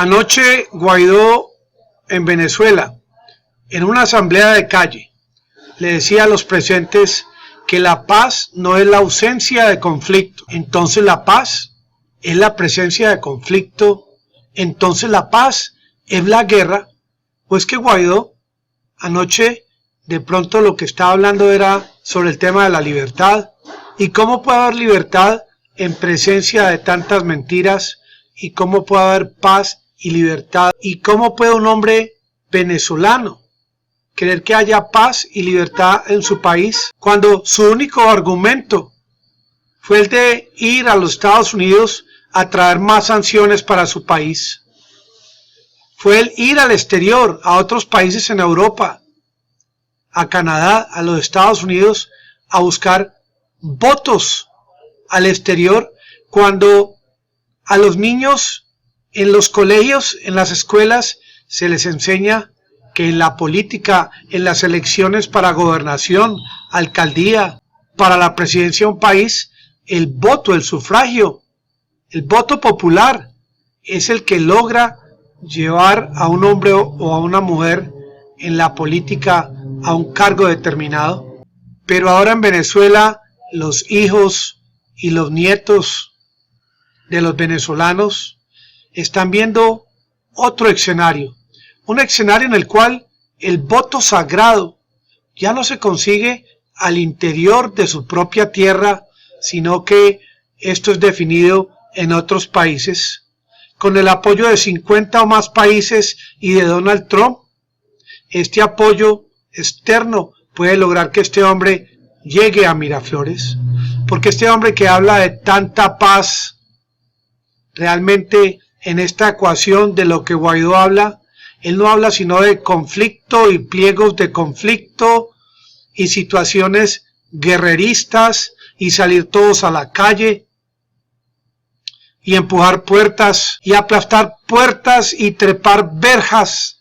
Anoche Guaidó en Venezuela, en una asamblea de calle, le decía a los presentes que la paz no es la ausencia de conflicto. Entonces la paz es la presencia de conflicto. Entonces la paz es la guerra. Pues que Guaidó anoche de pronto lo que estaba hablando era sobre el tema de la libertad y cómo puede haber libertad en presencia de tantas mentiras, y cómo puede haber paz y libertad, y cómo puede un hombre venezolano querer que haya paz y libertad en su país cuando su único argumento fue el de ir a los Estados Unidos a traer más sanciones para su país. Fue el ir al exterior, a otros países en Europa, a Canadá, a los Estados Unidos, a buscar votos al exterior, cuando a los niños en los colegios, en las escuelas, se les enseña que en la política, en las elecciones para gobernación, alcaldía, para la presidencia de un país, el voto, el sufragio, el voto popular es el que logra llevar a un hombre o a una mujer en la política a un cargo determinado. Pero ahora en Venezuela los hijos y los nietos de los venezolanos están viendo otro escenario, un escenario en el cual el voto sagrado ya no se consigue al interior de su propia tierra, sino que esto es definido en otros países, con el apoyo de 50 o más países y de Donald Trump. Este apoyo externo puede lograr que este hombre llegue a Miraflores, porque este hombre que habla de tanta paz, realmente en esta ecuación de lo que Guaidó habla, él no habla sino de conflicto y pliegos de conflicto y situaciones guerreristas y salir todos a la calle y empujar puertas y aplastar puertas y trepar verjas.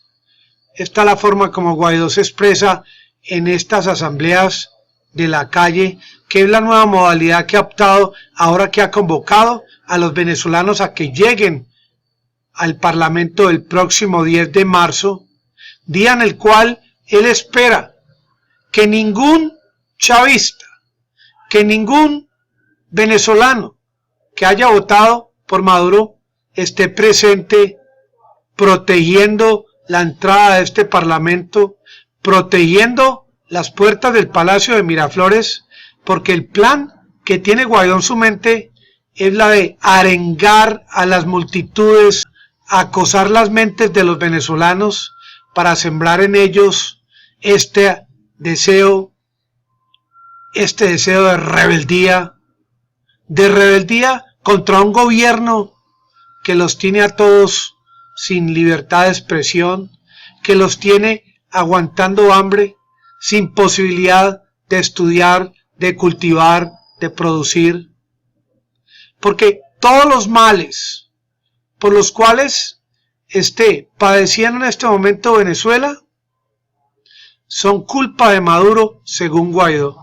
Esta es la forma como Guaidó se expresa en estas asambleas de la calle, que es la nueva modalidad que ha optado ahora que ha convocado a los venezolanos a que lleguen al Parlamento el próximo 10 de marzo, día en el cual él espera que ningún chavista, que ningún venezolano que haya votado por Maduro esté presente protegiendo la entrada de este Parlamento, protegiendo las puertas del Palacio de Miraflores, porque el plan que tiene Guaidó en su mente es la de arengar a las multitudes, acosar las mentes de los venezolanos para sembrar en ellos este deseo de rebeldía contra un gobierno que los tiene a todos sin libertad de expresión, que los tiene aguantando hambre, sin posibilidad de estudiar, de cultivar, de producir. Porque todos los males por los cuales esté padeciendo en este momento Venezuela son culpa de Maduro, según Guaidó.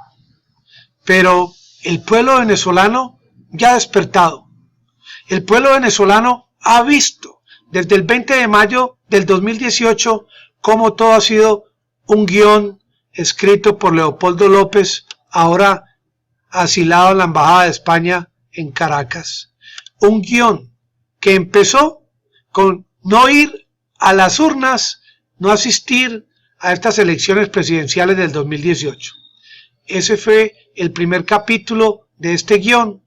Pero el pueblo venezolano ya ha despertado. El pueblo venezolano ha visto desde el 20 de mayo del 2018 cómo todo ha sido un guión escrito por Leopoldo López, ahora asilado en la Embajada de España en Caracas. Un guión que empezó con no ir a las urnas, no asistir a estas elecciones presidenciales del 2018. Ese fue el primer capítulo de este guión.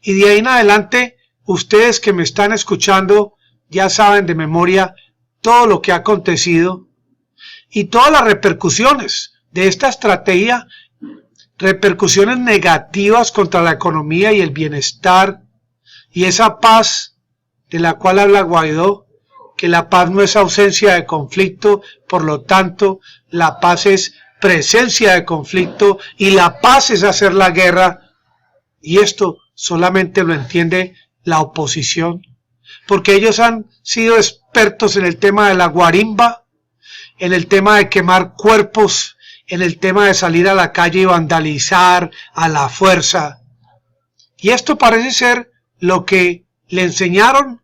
Y de ahí en adelante, ustedes que me están escuchando ya saben de memoria todo lo que ha acontecido y todas las repercusiones de esta estrategia, repercusiones negativas contra la economía y el bienestar y esa paz de la cual habla Guaidó, que la paz no es ausencia de conflicto, por lo tanto la paz es presencia de conflicto y la paz es hacer la guerra, y esto solamente lo entiende la oposición, porque ellos han sido expertos en el tema de la guarimba, en el tema de quemar cuerpos, en el tema de salir a la calle y vandalizar a la fuerza. Y esto parece ser lo que le enseñaron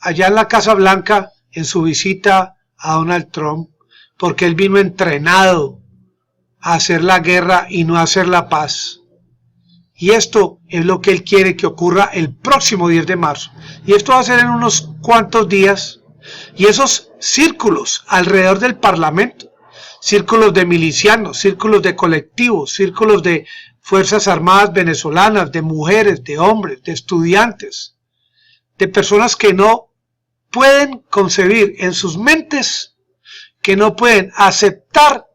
allá en la Casa Blanca en su visita a Donald Trump, porque él vino entrenado a hacer la guerra y no a hacer la paz. Y esto es lo que él quiere que ocurra el próximo 10 de marzo. Y esto va a ser en unos cuantos días. Y esos círculos alrededor del Parlamento, círculos de milicianos, círculos de colectivos, círculos de Fuerzas Armadas venezolanas, de mujeres, de hombres, de estudiantes, de personas que no pueden concebir en sus mentes, que no pueden aceptar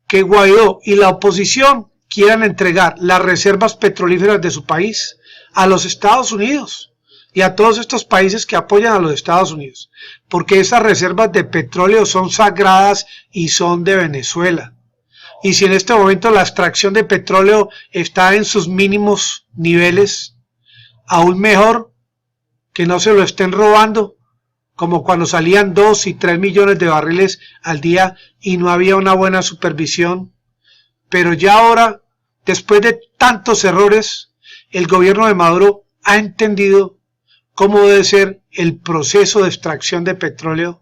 que Guaidó y la oposición quieran entregar las reservas petrolíferas de su país a los Estados Unidos y a todos estos países que apoyan a los Estados Unidos, porque esas reservas de petróleo son sagradas y son de Venezuela. Y si en este momento la extracción de petróleo está en sus mínimos niveles, aún mejor que no se lo estén robando, como cuando salían 2 y 3 millones de barriles al día y no había una buena supervisión. Pero ya ahora, después de tantos errores, el gobierno de Maduro ha entendido cómo debe ser el proceso de extracción de petróleo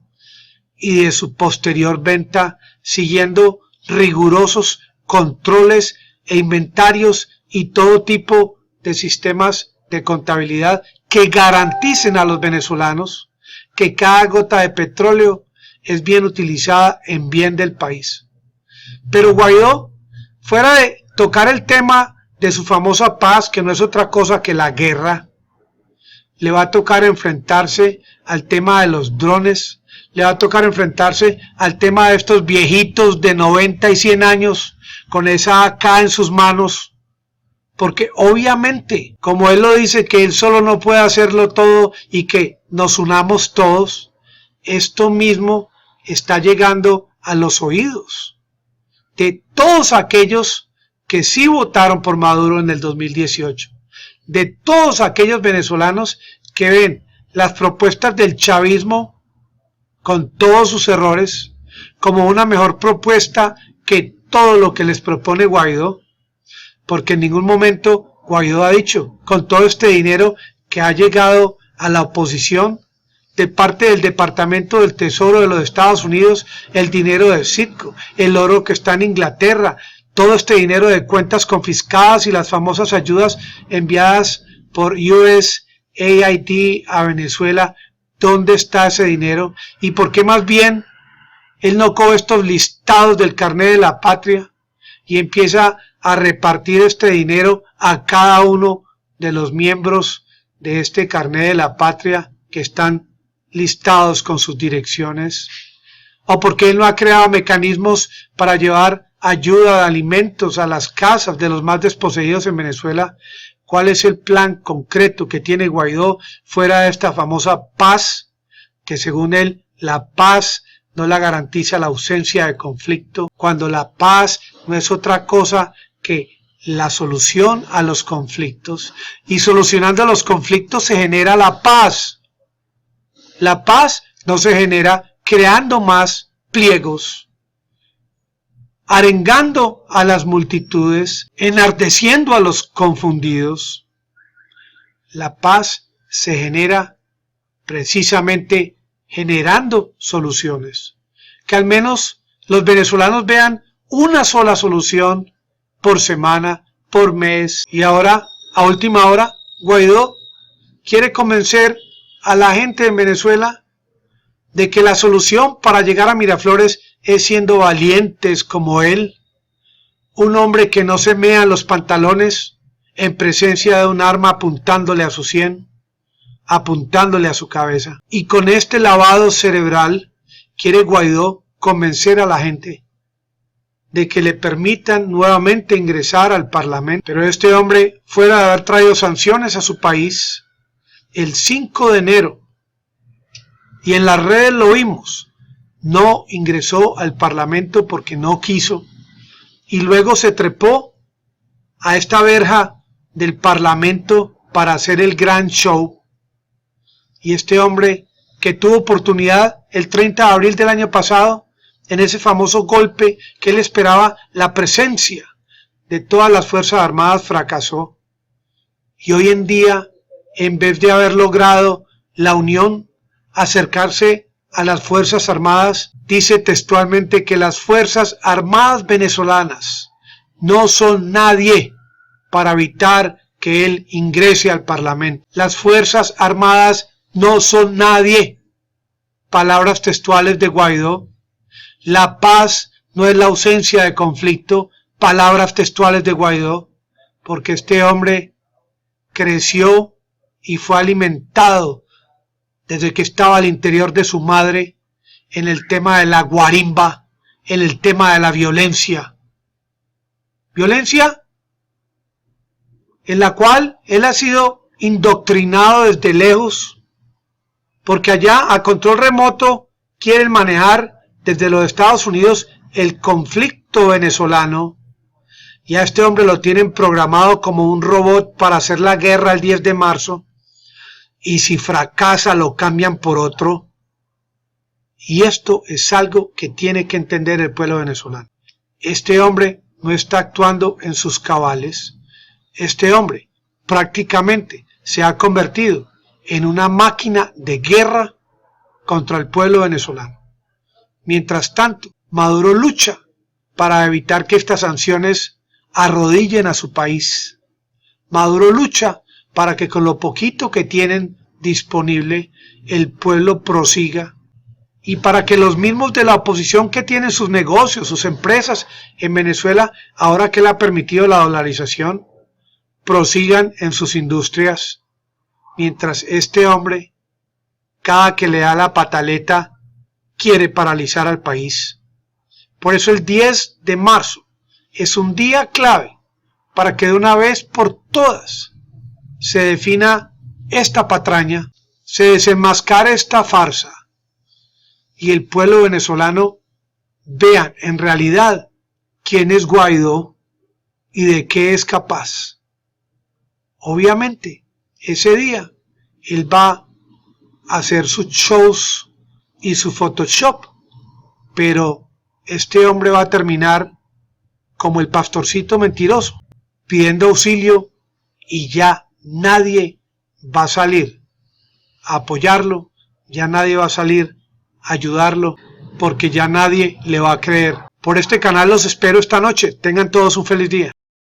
y de su posterior venta, siguiendo rigurosos controles e inventarios y todo tipo de sistemas de contabilidad que garanticen a los venezolanos que cada gota de petróleo es bien utilizada en bien del país. Pero Guaidó, fuera de tocar el tema de su famosa paz, que no es otra cosa que la guerra, le va a tocar enfrentarse al tema de los drones, le va a tocar enfrentarse al tema de estos viejitos de 90 y 100 años con esa AK en sus manos, porque obviamente, como él lo dice, que él solo no puede hacerlo todo y que nos unamos todos, esto mismo está llegando a los oídos de todos aquellos que sí votaron por Maduro en el 2018, de todos aquellos venezolanos que ven las propuestas del chavismo con todos sus errores como una mejor propuesta que todo lo que les propone Guaidó, porque en ningún momento Guaidó ha dicho, con todo este dinero que ha llegado a la oposición de parte del Departamento del Tesoro de los Estados Unidos, el dinero de Citgo, el oro que está en Inglaterra, todo este dinero de cuentas confiscadas y las famosas ayudas enviadas por USAID a Venezuela, ¿dónde está ese dinero? ¿Y por qué más bien él no coge estos listados del carnet de la patria y empieza a repartir este dinero a cada uno de los miembros de este carnet de la patria que están listados con sus direcciones? ¿O por qué él no ha creado mecanismos para llevar ayuda de alimentos a las casas de los más desposeídos en Venezuela? ¿Cuál es el plan concreto que tiene Guaidó fuera de esta famosa paz, que según él la paz no la garantiza la ausencia de conflicto, cuando la paz no es otra cosa que la solución a los conflictos, y solucionando los conflictos se genera la paz? La paz no se genera creando más pliegos, arengando a las multitudes, enardeciendo a los confundidos. La paz se genera precisamente generando soluciones, que al menos los venezolanos vean una sola solución por semana, por mes. Y ahora, a última hora, Guaidó quiere convencer a la gente en Venezuela de que la solución para llegar a Miraflores es siendo valientes como él, un hombre que no se mea los pantalones en presencia de un arma apuntándole a su sien, apuntándole a su cabeza. Y con este lavado cerebral quiere Guaidó convencer a la gente de que le permitan nuevamente ingresar al Parlamento. Pero este hombre, fuera de haber traído sanciones a su país, el 5 de enero, y en las redes lo vimos, no ingresó al Parlamento porque no quiso, y luego se trepó a esta verja del Parlamento para hacer el gran show. Y este hombre, que tuvo oportunidad el 30 de abril del año pasado, en ese famoso golpe que él esperaba la presencia de todas las Fuerzas Armadas, fracasó. Y hoy en día, en vez de haber logrado la unión acercarse a las Fuerzas Armadas, dice textualmente que las Fuerzas Armadas venezolanas no son nadie para evitar que él ingrese al Parlamento. Las Fuerzas Armadas no son nadie. Palabras textuales de Guaidó. La paz no es la ausencia de conflicto. Palabras textuales de Guaidó. Porque este hombre creció y fue alimentado desde que estaba al interior de su madre en el tema de la guarimba, en el tema de la violencia. Violencia en la cual él ha sido indoctrinado desde lejos, porque allá a control remoto quieren manejar desde los Estados Unidos el conflicto venezolano, y a este hombre lo tienen programado como un robot para hacer la guerra el 10 de marzo, y si fracasa lo cambian por otro. Y esto es algo que tiene que entender el pueblo venezolano. Este hombre no está actuando en sus cabales. Este hombre prácticamente se ha convertido en una máquina de guerra contra el pueblo venezolano. Mientras tanto, Maduro lucha para evitar que estas sanciones arrodillen a su país. Maduro lucha para que con lo poquito que tienen disponible el pueblo prosiga, y para que los mismos de la oposición que tienen sus negocios, sus empresas en Venezuela, ahora que le ha permitido la dolarización, prosigan en sus industrias, mientras este hombre, cada que le da la pataleta, quiere paralizar al país. Por eso el 10 de marzo es un día clave para que de una vez por todas se defina esta patraña, se desenmascara esta farsa, y el pueblo venezolano vean en realidad quién es Guaidó y de qué es capaz. Obviamente, ese día él va a hacer sus shows y su Photoshop, pero este hombre va a terminar como el pastorcito mentiroso, pidiendo auxilio, y ya nadie va a salir a apoyarlo, ya nadie va a salir a ayudarlo, porque ya nadie le va a creer. Por este canal los espero esta noche. Tengan todos un feliz día.